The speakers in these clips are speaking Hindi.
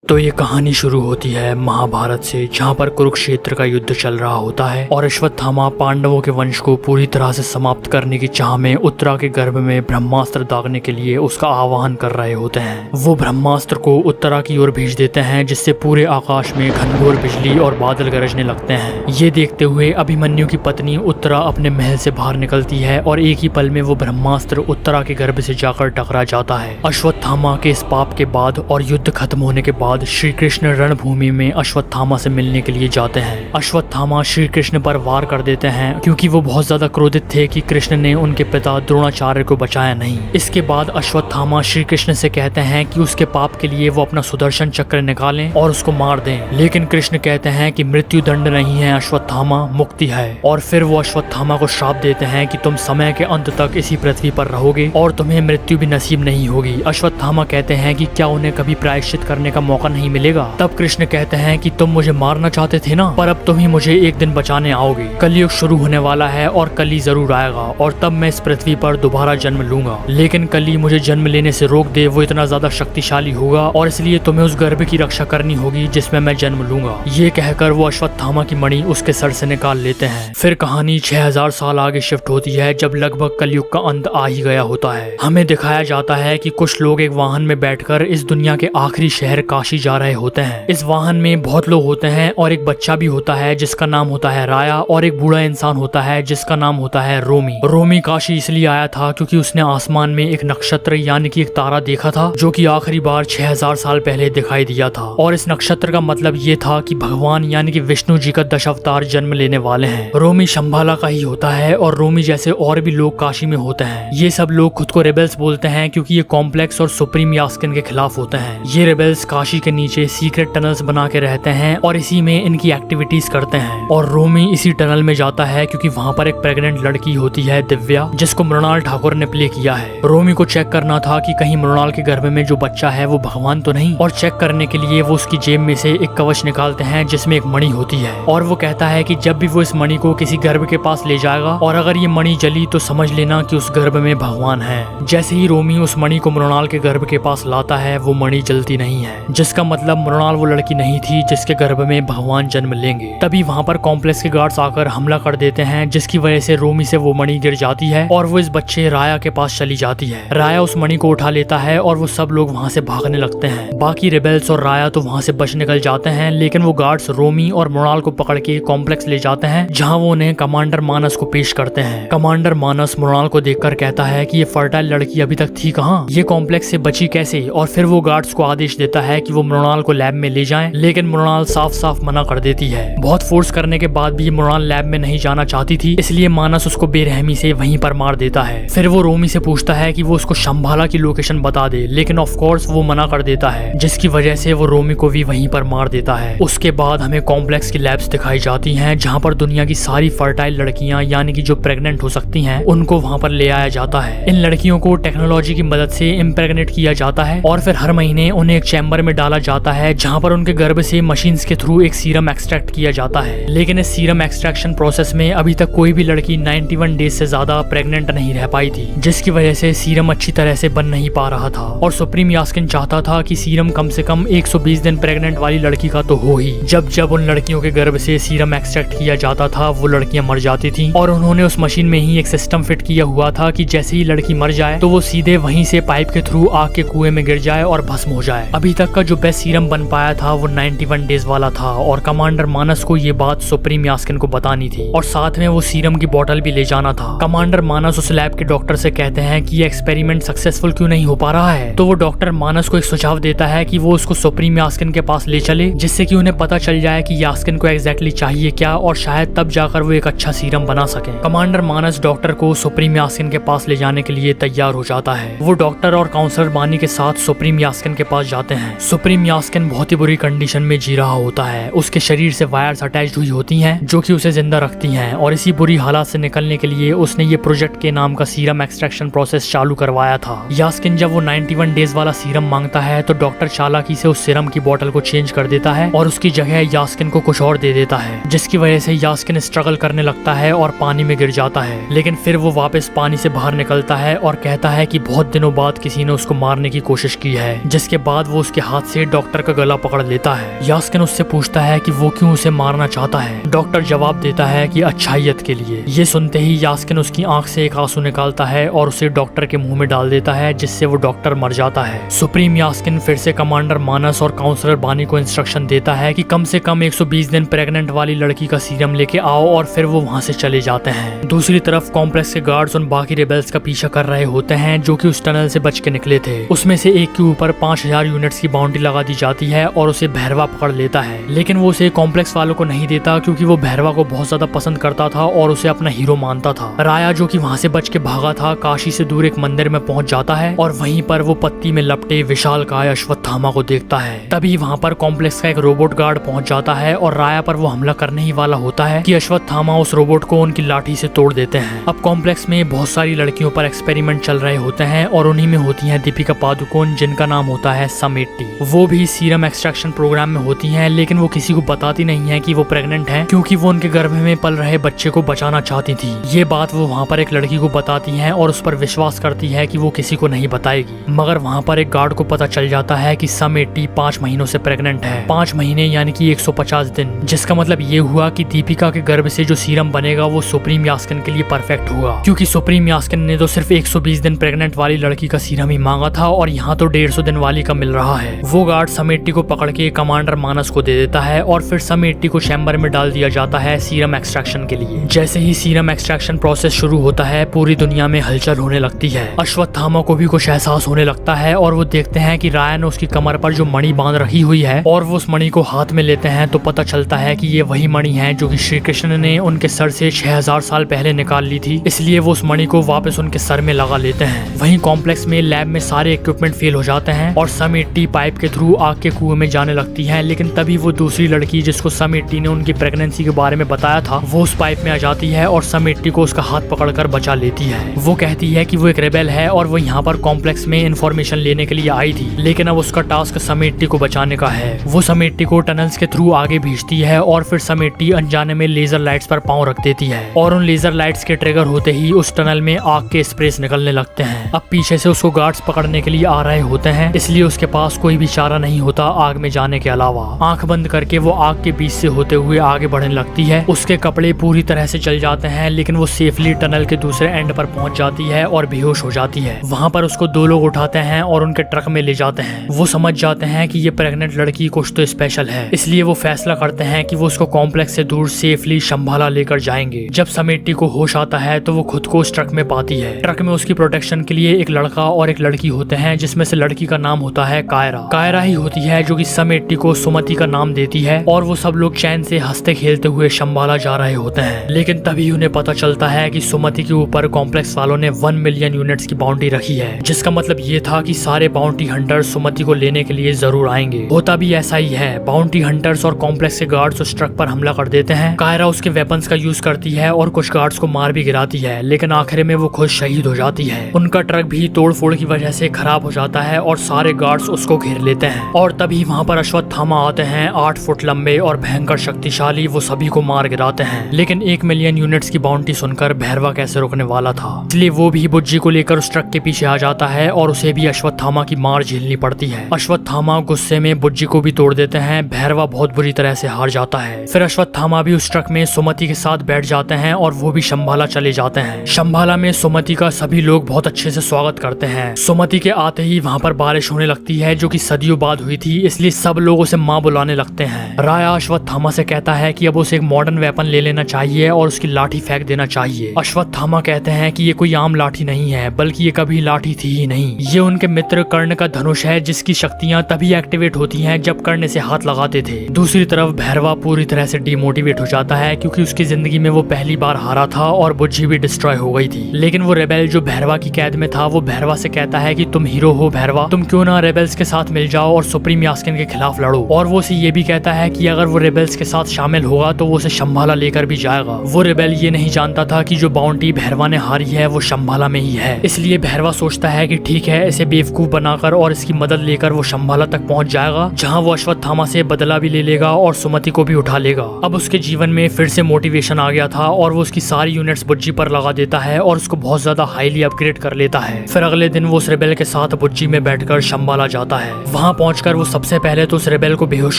तो ये कहानी शुरू होती है महाभारत से, जहाँ पर कुरुक्षेत्र का युद्ध चल रहा होता है और अश्वत्थामा पांडवों के वंश को पूरी तरह से समाप्त करने की चाह में उत्तरा के गर्भ में ब्रह्मास्त्र दागने के लिए उसका आह्वान कर रहे होते हैं। वो ब्रह्मास्त्र को उत्तरा की ओर भेज देते हैं, जिससे पूरे आकाश में घनघोर बिजली और बादल गरजने लगते हैं। ये देखते हुए अभिमन्यु की पत्नी उत्तरा अपने महल से बाहर निकलती है और एक ही पल में वो ब्रह्मास्त्र उत्तरा के गर्भ से जाकर टकरा जाता है। अश्वत्थामा के इस पाप के बाद और युद्ध खत्म होने के बाद श्री कृष्ण रणभूमि में अश्वत्थामा से मिलने के लिए जाते हैं। अश्वत्थामा श्री कृष्ण पर वार कर देते हैं, क्योंकि वो बहुत ज्यादा क्रोधित थे कि कृष्ण ने उनके पिता द्रोणाचार्य को बचाया नहीं। इसके बाद अश्वत्थामा श्री कृष्ण से कहते हैं कि उसके पाप के लिए वो अपना सुदर्शन चक्र निकालें और उसको मार दें, लेकिन कृष्ण कहते हैं कि मृत्यु दंड नहीं है अश्वत्थामा, मुक्ति है। और फिर वो अश्वत्थामा को श्राप देते हैं कि तुम समय के अंत तक इसी पृथ्वी पर रहोगे और तुम्हें मृत्यु भी नसीब नहीं होगी। अश्वत्थामा कहते हैं कि क्या उन्हें कभी प्रायश्चित करने का मौका नहीं मिलेगा? तब कृष्ण कहते हैं कि तुम मुझे मारना चाहते थे ना, पर अब तुम ही मुझे एक दिन बचाने आओगे। कलयुग शुरू होने वाला है और कली जरूर आएगा और तब मैं इस पृथ्वी पर दोबारा जन्म लूंगा, लेकिन कली मुझे जन्म लेने से रोक दे, वो इतना ज्यादा शक्तिशाली होगा और इसलिए तुम्हें उस गर्भ की रक्षा करनी होगी जिसमें मैं जन्म लूंगा। ये कहकर वो अश्वत्थामा की मणि उसके सर से निकाल लेते हैं। फिर कहानी 6000 साल आगे शिफ्ट होती है, जब लगभग कलयुग का अंत आ ही गया होता है। हमें दिखाया जाता है कि कुछ लोग एक वाहन में बैठकर इस दुनिया के आखिरी शहर काशी जा रहे होते हैं। इस वाहन में बहुत लोग होते हैं और एक बच्चा भी होता है जिसका नाम होता है राया, और एक बूढ़ा इंसान होता है जिसका नाम होता है रोमी। रोमी काशी इसलिए आया था क्योंकि उसने आसमान में एक नक्षत्र यानी कि एक तारा देखा था, जो कि आखिरी बार 6000 साल पहले दिखाई दिया था। और इस नक्षत्र का मतलब ये था कि भगवान यानी कि विष्णु जी का दशावतार जन्म लेने वाले हैं। रोमी शंभाला का ही होता है और रोमी जैसे और भी लोग काशी में होते हैं। ये सब लोग खुद को रेबेल्स बोलते हैं क्योंकि ये कॉम्प्लेक्स और सुप्रीम यास्किन के खिलाफ होते हैं। ये रेबेल्स काशी के नीचे सीक्रेट टनल्स बना के रहते हैं और इसी में इनकी एक्टिविटीज करते हैं। और रोमी इसी टनल में जाता है क्योंकि वहाँ पर एक प्रेग्नेंट लड़की होती है दिव्या, जिसको मृणाल ठाकुर ने प्ले किया है। रोमी को चेक करना था कि कहीं मृणाल के गर्भ में जो बच्चा है वो भगवान तो नहीं, और चेक करने के लिए वो उसकी जेब में से एक कवच निकालते हैं जिसमें एक मणि होती है। और वो कहता है कि जब भी वो इस मणि को किसी गर्भ के पास ले जाएगा और अगर ये मणि जली तो समझ लेना कि उस गर्भ में भगवान है। जैसे ही रोमी उस मणि को मृणाल के गर्भ के पास लाता है, वो मणि जलती नहीं है, जिसका मतलब मृणाल वो लड़की नहीं थी जिसके गर्भ में भगवान जन्म लेंगे। तभी वहाँ पर कॉम्प्लेक्स के गार्ड्स आकर हमला कर देते हैं, जिसकी वजह से रोमी से वो मणि गिर जाती है और वो इस बच्चे राया के पास चली जाती है। राया उस मणि को उठा लेता है और वो सब लोग वहाँ से भागने लगते हैं। बाकी रेबेल्स और राया तो वहाँ से बच निकल जाते हैं, लेकिन वो गार्ड्स रोमी और मृणाल को पकड़ के कॉम्प्लेक्स ले जाते हैं, जहाँ वो उन्हें कमांडर मानस को पेश करते हैं। कमांडर मानस मृणाल को देखकर कहता है कि ये फर्टाइल लड़की अभी तक थी कहाँ, ये कॉम्प्लेक्स से बची कैसे? और फिर वो गार्ड्स को आदेश देता है कि वो मृणाल को लैब में ले जाएं, लेकिन मृणाल साफ साफ मना कर देती है। बहुत फोर्स करने के बाद भी मृणाल लैब में नहीं जाना चाहती थी, इसलिए मानस उसको बेरहमी से वहीं पर मार देता है। फिर वो रोमी से पूछता है कि वो उसको शंभाला की लोकेशन बता दे, लेकिन ऑफ कोर्स वो मना कर देता है, जिसकी वजह से वो रोमी को भी वहीं पर मार देता है। उसके बाद हमें कॉम्प्लेक्स की लैब्स दिखाई जाती हैं, जहाँ पर दुनिया की सारी फर्टाइल लड़कियां यानी कि जो प्रेग्नेंट हो सकती हैं, उनको वहाँ पर ले आया जाता है। इन लड़कियों को टेक्नोलॉजी की मदद से इम्प्रेग्नेट किया जाता है और फिर हर महीने उन्हें एक चैम्बर में डाला जाता है, जहाँ पर उनके गर्भ से मशीन्स के थ्रू एक सीरम एक्सट्रैक्ट किया जाता है। लेकिन इस सीरम एक्सट्रैक्शन प्रोसेस में अभी तक कोई भी लड़की 91 डेज से ज्यादा प्रेग्नेंट नहीं रह पाई थी, जिसकी वजह से सीरम अच्छी तरह से बन नहीं पा रहा था। और सुप्रीम यास्किन चाहता था कि सीरम कम से कम 120 दिन प्रेग्नेंट वाली लड़की का तो हो ही। जब जब उन लड़कियों के गर्भ से सीरम एक्सट्रैक्ट किया जाता था, वो लड़कियां मर जाती थी, और उन्होंने उस मशीन में ही एक सिस्टम फिट किया हुआ था कि जैसे ही लड़की मर जाए तो वो सीधे वहीं से पाइप के थ्रू आग के कुएं में गिर जाए और भस्म हो जाए। अभी तक का जो बेस्ट सीरम बन पाया था वो 91 डेज वाला था, और कमांडर मानस को ये बात सुप्रीम यास्किन को बतानी थी और साथ में वो सीरम की बोतल भी ले जाना था। कमांडर मानस उस लैब के डॉक्टर से कहते हैं कि ये एक्सपेरिमेंट सक्सेसफुल क्यों नहीं हो पा रहा है, तो वो डॉक्टर मानस को एक सुझाव देता है कि वो उसको सुप्रीम यास्किन के पास ले चले, जिससे कि उन्हें पता चल जाए कि यास्किन को एग्जैक्टली चाहिए क्या, और शायद तब जाकर वो एक अच्छा सीरम बना सके। कमांडर मानस डॉक्टर को सुप्रीम यास्किन के पास ले जाने के लिए तैयार हो जाता है। वो डॉक्टर और काउंसलर बानी के साथ सुप्रीम यास्किन के पास जाते हैं। सुप्रीम यास्किन बहुत ही बुरी कंडीशन में जी रहा होता है। उसके शरीर से वायर्स अटैच हुई होती हैं, जो कि उसे जिंदा रखती हैं, और इसी बुरी हालात से निकलने के लिए उसने ये प्रोजेक्ट के नाम का सीरम एक्सट्रैक्शन प्रोसेस चालू करवाया था। यास्किन जब वो 91 डेज वाला सीरम मांगता है तो डॉक्टर चालाकी से उस सीरम की बोतल को चेंज कर देता है और उसकी जगह यास्किन को कुछ और दे देता है, जिसकी वजह से यास्किन स्ट्रगल करने लगता है और पानी में गिर जाता है। लेकिन फिर वो वापस पानी से बाहर निकलता है और कहता है कि बहुत दिनों बाद किसी ने उसको मारने की कोशिश की है, जिसके बाद वो उसके हाथ से डॉक्टर का गला पकड़ लेता है। यास्किन उससे पूछता है कि वो क्यों उसे मारना चाहता है। डॉक्टर जवाब देता है कि अच्छाइयत के लिए। ये सुनते ही यास्किन उसकी आंख से एक आंसू निकालता है और उसे डॉक्टर के मुंह में डाल देता है, जिससे वो डॉक्टर मर जाता है। सुप्रीम यास्किन फिर से कमांडर मानस और काउंसलर बानी को इंस्ट्रक्शन देता है कि कम से कम 120 दिन प्रेग्नेंट वाली लड़की का सीरम लेके आओ और फिर वो वहाँ से चले जाते हैं। दूसरी तरफ कॉम्प्लेक्स के गार्ड्स उन बाकी रेबेल्स का पीछा कर रहे होते हैं जो कि उस टनल से बच के निकले थे। उसमें से एक के ऊपर 5000 यूनिट्स की बाउंड्री लगा दी जाती है और उसे भैरवा पकड़ लेता है, लेकिन वो उसे कॉम्प्लेक्स वालों को नहीं देता क्योंकि वो भैरवा को बहुत ज्यादा पसंद करता था और उसे अपना हीरो मानता था। राया जो कि वहाँ से बच के भागा था, काशी से दूर एक मंदिर में पहुंच जाता है और वहीं पर वो पत्ती में लपटे विशालकाय अश्वत्थामा को देखता है। तभी वहाँ पर कॉम्प्लेक्स का एक रोबोट गार्ड पहुंच जाता है और राया पर वो हमला करने ही वाला होता है कि अश्वत्थामा उस रोबोट को उनकी लाठी से तोड़ देते हैं। अब कॉम्प्लेक्स में बहुत सारी लड़कियों पर एक्सपेरिमेंट चल रहे होते हैं और उन्हीं में होती है दीपिका पादुकोण, जिनका नाम होता है समेट्टी। वो भी सीरम एक्सट्रैक्शन प्रोग्राम में होती हैं, लेकिन वो किसी को बताती नहीं है कि वो प्रेग्नेंट है क्योंकि वो उनके गर्भ में पल रहे बच्चे को बचाना चाहती थी। ये बात वो वहाँ पर एक लड़की को बताती है और उस पर विश्वास करती है कि वो किसी को नहीं बताएगी। मगर वहाँ पर एक गार्ड को पता चल जाता है कि समेट्टी 5 महीनों से प्रेग्नेंट है। 5 महीने यानी कि 150 दिन, जिसका मतलब ये हुआ कि दीपिका के गर्भ से जो सीरम बनेगा वो सुप्रीम यास्किन के लिए परफेक्ट होगा, क्योंकि सुप्रीम यास्किन ने तो सिर्फ 120 दिन प्रेग्नेंट वाली लड़की का सीरम ही मांगा था और यहाँ तो 150 दिन वाली का मिल रहा है। वो गार्ड समेट्टी को पकड़ के कमांडर मानस को दे देता है और फिर समेट्टी को चैम्बर में डाल दिया जाता है सीरम एक्सट्रैक्शन के लिए। जैसे ही सीरम एक्सट्रैक्शन प्रोसेस शुरू होता है, पूरी दुनिया में हलचल होने लगती है। अश्वत्थामा को भी कुछ एहसास होने लगता है और वो देखते हैं कि राया ने उसकी कमर पर जो मणि बांध रखी हुई है और वो उस मणि को हाथ में लेते हैं तो पता चलता है कि ये वही मणि है जो कि श्री कृष्ण ने उनके सर से 6000 साल पहले निकाल ली थी, इसलिए वो उस मणि को वापस उनके सर में लगा लेते हैं। वहीं कॉम्प्लेक्स में लैब में सारे इक्विपमेंट फेल हो जाते हैं और समेट्टी पाइप के थ्रू आग के कुएं में जाने लगती है, लेकिन तभी वो दूसरी लड़की जिसको समेट्टी ने उनकी प्रेगनेंसी के बारे में बताया था वो उस पाइप में आ जाती है और समेट्टी को उसका हाथ पकड़कर बचा लेती है। वो कहती है कि वो एक रेबेल है और वो यहाँ पर कॉम्प्लेक्स में इंफॉर्मेशन लेने के लिए आई थी, लेकिन अब उसका टास्क समेट्टी को बचाने का है। वो समेट्टी को टनल्स के थ्रू आगे भेजती है और फिर समेट्टी अनजाने में लेजर लाइट्स पर पांव रख देती है और उन लेजर लाइट्स के ट्रिगर होते ही उस टनल में आग के स्प्रेस निकलने लगते हैं। अब पीछे से उसको गार्ड्स पकड़ने के लिए आ रहे होते हैं, इसलिए उसके पास कोई भी चारा नहीं होता आग में जाने के अलावा। आंख बंद करके वो आग के बीच से होते हुए आगे बढ़ने लगती है। उसके कपड़े पूरी तरह से जल जाते हैं, लेकिन वो सेफली टनल के दूसरे एंड पर पहुंच जाती है और बेहोश हो जाती है। वहाँ पर उसको 2 लोग उठाते हैं और उनके ट्रक में ले जाते हैं। वो समझ जाते हैं कि ये प्रेग्नेंट लड़की कुछ तो स्पेशल है, इसलिए वो फैसला करते हैं कि वो उसको कॉम्प्लेक्स से दूर सेफली शंभाला लेकर जाएंगे। जब समेट्टी को होश आता है तो वो खुद को उस ट्रक में पाती है। ट्रक में उसकी प्रोटेक्शन के लिए एक लड़का और एक लड़की होते हैं, जिसमें से लड़की का नाम होता है कायरा। कायरा ही होती है जो कि समेट्टी को सुमति का नाम देती है और वो सब लोग चैन से हंसते खेलते हुए शंभाला जा रहे होते हैं। लेकिन तभी उन्हें पता चलता है कि सुमति के ऊपर कॉम्प्लेक्स वालों ने 1 मिलियन यूनिट्स की बाउंड्री रखी है, जिसका मतलब ये था कि सारे बाउंड्री हंटर्स सुमति को लेने के लिए जरूर आएंगे। होता भी ऐसा ही है। बाउंड्री हंटर्स और कॉम्प्लेक्स के गार्ड्स उस ट्रक पर हमला कर देते हैं। कायरा उसके वेपन्स का यूज करती है और कुछ गार्ड्स को मार भी गिराती है, लेकिन आखिर में वो खुद शहीद हो जाती है। उनका ट्रक भी तोड़फोड़ की वजह से खराब हो जाता है और सारे गार्ड्स उसको घेर लेते हैं। और तभी वहाँ पर अश्वत्थामा आते हैं, 8 फुट लंबे और भयंकर शक्तिशाली। वो सभी को मार गिराते हैं, लेकिन 1 मिलियन यूनिट्स की बाउंड्री सुनकर भैरवा कैसे रोकने वाला था, इसलिए वो भी बुज्जी को लेकर उस ट्रक के पीछे आ जाता है और उसे भी अश्वत्थामा की मार झेलनी पड़ती है। अश्वत्थामा गुस्से में बुज्जी को भी तोड़ देते हैं। भैरवा बहुत बुरी तरह से हार जाता है। फिर अश्वत्थामा भी उस ट्रक में सुमति के साथ बैठ जाते हैं और वो भी शंभाला चले जाते हैं। शंभाला में सुमति का सभी लोग बहुत अच्छे से स्वागत करते हैं। सुमति के आते ही वहाँ पर बारिश होने लगती है जो कि सदियों बाद हुई थी, इसलिए सब लोग उसे माँ बुलाने लगते हैं। राया अश्वत्थामा से कहता है कि अब उसे एक मॉडर्न वेपन ले लेना चाहिए और उसकी लाठी फेंक देना चाहिए। अश्वत्थामा कहते हैं कि ये कोई आम लाठी नहीं है, बल्कि ये कभी लाठी थी ही नहीं। ये उनके मित्र कर्ण का धनुष है, जिसकी शक्तियाँ तभी एक्टिवेट होती हैं जब कर्ण से हाथ लगाते थे। दूसरी तरफ भैरवा पूरी तरह से डिमोटिवेट हो जाता है क्योंकि उसकी जिंदगी में वो पहली बार हारा था और बुज्जी भी डिस्ट्रॉय हो गई थी। लेकिन वो रेबेल जो भैरवा की कैद में था, वो भैरवा से कहता है कि तुम हीरो हो भैरवा, तुम क्यों ना रेबेल्स के साथ मिल जाओ और सुप्रीम यास्किन के खिलाफ लड़ो। और वो उसे ये भी कहता है कि अगर वो रेबेल्स के साथ शामिल होगा तो वो उसे शंभाला लेकर भी जाएगा। वो रेबेल ये नहीं जानता था कि जो बाउंड्री भैरवा ने हारी है वो शंभाला में ही है, इसलिए भैरवा सोचता है कि ठीक है, इसे बेवकूफ बनाकर और इसकी मदद लेकर वो शंभाला तक पहुंच जाएगा, जहाँ वो अश्वत्थामा से बदला भी ले लेगा और सुमति को भी उठा लेगा। अब उसके जीवन में फिर से मोटिवेशन आ गया था और वो उसकी सारी यूनिट्स बुज्जी पर लगा देता है और उसको बहुत ज्यादा हाईली अपग्रेड कर लेता है। फिर अगले दिन वो उस रेबेल के साथ बुज्जी में बैठकर शंभाला जाता है। वहाँ वहाँ पहुंचकर वो सबसे पहले तो उस रेबेल को बेहोश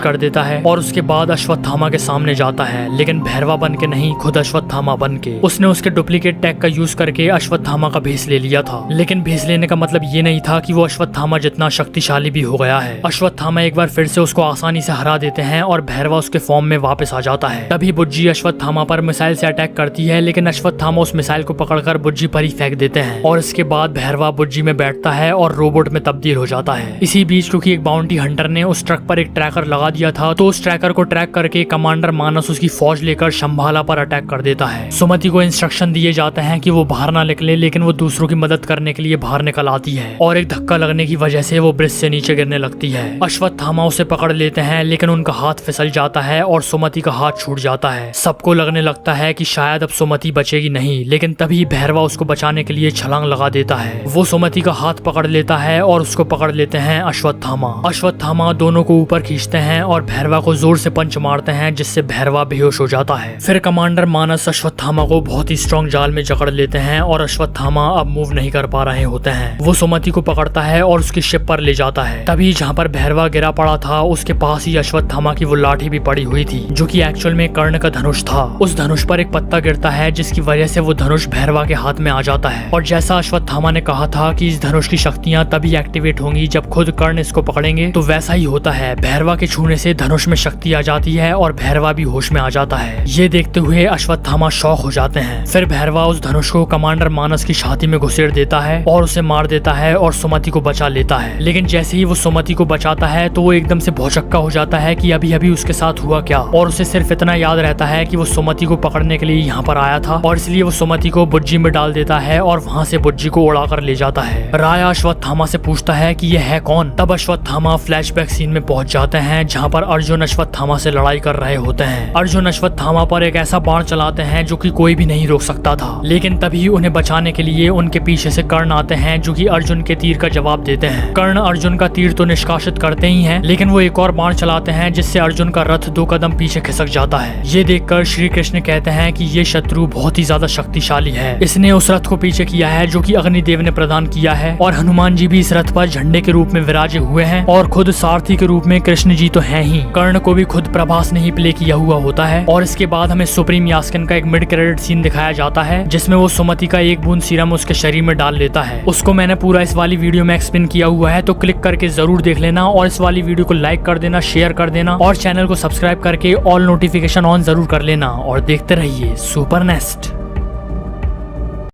कर देता है और उसके बाद अश्वत्थामा के सामने जाता है, लेकिन भैरवा बन के नहीं, खुद अश्वत्थामा बन के। उसने उसके डुप्लीकेट टैग का यूज करके अश्वत्थामा का भेष ले लिया था, लेकिन भेष लेने का मतलब ये नहीं था कि वो अश्वत्थामा जितना शक्तिशाली भी हो गया है। अश्वत्थामा एक बार फिर से उसको आसानी से हरा देते हैं और भैरवा उसके फॉर्म में वापस आ जाता है। तभी बुज्जी अश्वत्थामा पर मिसाइल से अटैक करती है, लेकिन अश्वत्थामा उस मिसाइल को पकड़कर बुज्जी पर ही फेंक देते हैं और इसके बाद भैरवा बुज्जी में बैठता है और रोबोट में तब्दील हो जाता है। इसी बीच क्योंकि एक बाउंटी हंटर ने उस ट्रक पर एक ट्रैकर लगा दिया था, तो उस ट्रैकर को ट्रैक करके कमांडर मानस उसकी फौज लेकर शंभाला पर अटैक कर देता है। सुमति को इंस्ट्रक्शन दिए जाते हैं कि वो बाहर ना निकले, लेकिन वो दूसरों की मदद करने के लिए बाहर निकल आती है और एक धक्का लगने की वजह से वो ब्रिज से नीचे गिरने लगती है। अश्वत्थामा उसे पकड़ लेते हैं, लेकिन उनका हाथ फिसल जाता है और सुमति का हाथ छूट जाता है। सबको लगने लगता है कि शायद अब सुमति बचेगी नहीं, लेकिन तभी भैरवा उसको बचाने के लिए छलांग लगा देता है। वो सुमति का हाथ पकड़ लेता है और उसको पकड़ लेते हैं अश्वत्थामा। अश्वत्थामा दोनों को ऊपर खींचते हैं और भैरवा को जोर से पंच मारते हैं, जिससे भैरवा बेहोश हो जाता है। फिर कमांडर मानस अश्वत्थामा को बहुत ही स्ट्रॉन्ग जाल में जकड़ लेते हैं और अश्वत्थामा अब मूव नहीं कर पा रहे होते हैं। वो सुमति को पकड़ता है और उसकी शिप पर ले जाता है। तभी जहाँ पर भैरवा गिरा पड़ा था उसके पास ही अश्वत्थामा की वो लाठी भी पड़ी हुई थी, जो कि एक्चुअल में कर्ण का धनुष था। उस धनुष पर एक पत्ता गिरता है, जिसकी वजह से वो धनुष भैरवा के हाथ में आ जाता है। और जैसा अश्वत्थामा ने कहा था कि इस धनुष की शक्तियां तभी एक्टिवेट होंगी जब खुद कर्ण इसको पकड़ेंगे, तो वैसा ही होता है। भैरवा के छूने से धनुष में शक्ति आ जाती है और भैरवा भी होश में आ जाता है। ये देखते हुए अश्वत्थामा शॉक हो जाते हैं। फिर भैरवा उस धनुष को कमांडर मानस की छाती में घुसेड़ देता है और उसे मार देता है और सुमति को बचा लेता है। लेकिन जैसे ही वो सुमति को बचाता है तो वो एकदम से भौचक्का हो जाता है कि अभी अभी उसके साथ हुआ क्या, और उसे सिर्फ इतना याद रहता है कि वो सुमति को पकड़ने के लिए यहाँ पर आया था और इसलिए वो सुमति को बुज्जी में डाल देता है और वहाँ से बुज्जी को उड़ाकर ले जाता है। राया अश्वत्थामा से पूछता है कि ये है कौन। तब अश्वत्थामा फ्लैशबैक सीन में पहुंच जाते हैं जहाँ पर अर्जुन अश्वत्थामा से लड़ाई कर रहे होते हैं। अर्जुन अश्वत्थामा पर एक ऐसा बाण चलाते हैं जो कि कोई भी नहीं रोक सकता था, लेकिन तभी उन्हें बचाने के लिए उनके पीछे से कर्ण आते हैं, जो कि अर्जुन के तीर का जवाब देते हैं। कर्ण अर्जुन का तीर तो निष्कासित करते ही हैं, लेकिन वो एक और बाण चलाते हैं जिससे अर्जुन का रथ 2 कदम पीछे खिसक जाता है। ये देखकर श्री कृष्ण कहते हैं कि ये शत्रु बहुत ही ज्यादा शक्तिशाली है, इसने उस रथ को पीछे किया है जो कि अग्निदेव ने प्रदान किया है, और हनुमान जी भी इस रथ पर झंडे के रूप में विराजे हुए हैं और खुद सारथी के रूप में कृष्ण जी तो हैं ही। कर्ण को भी खुद प्रभास ने ही प्ले किया हुआ होता है। और इसके बाद हमें सुप्रीम यास्किन का एक मिड क्रेडिट सीन दिखाया जाता है, जिसमें वो सुमति का एक बूंद सीरम उसके शरीर में डाल लेता है। उसको मैंने पूरा इस वाली वीडियो में एक्सप्लेन किया हुआ है, तो क्लिक करके जरूर देख लेना और इस वाली वीडियो को लाइक कर देना, शेयर कर देना और चैनल को सब्सक्राइब करके ऑल नोटिफिकेशन ऑन जरूर कर लेना और देखते रहिए सुपर नेस्ट।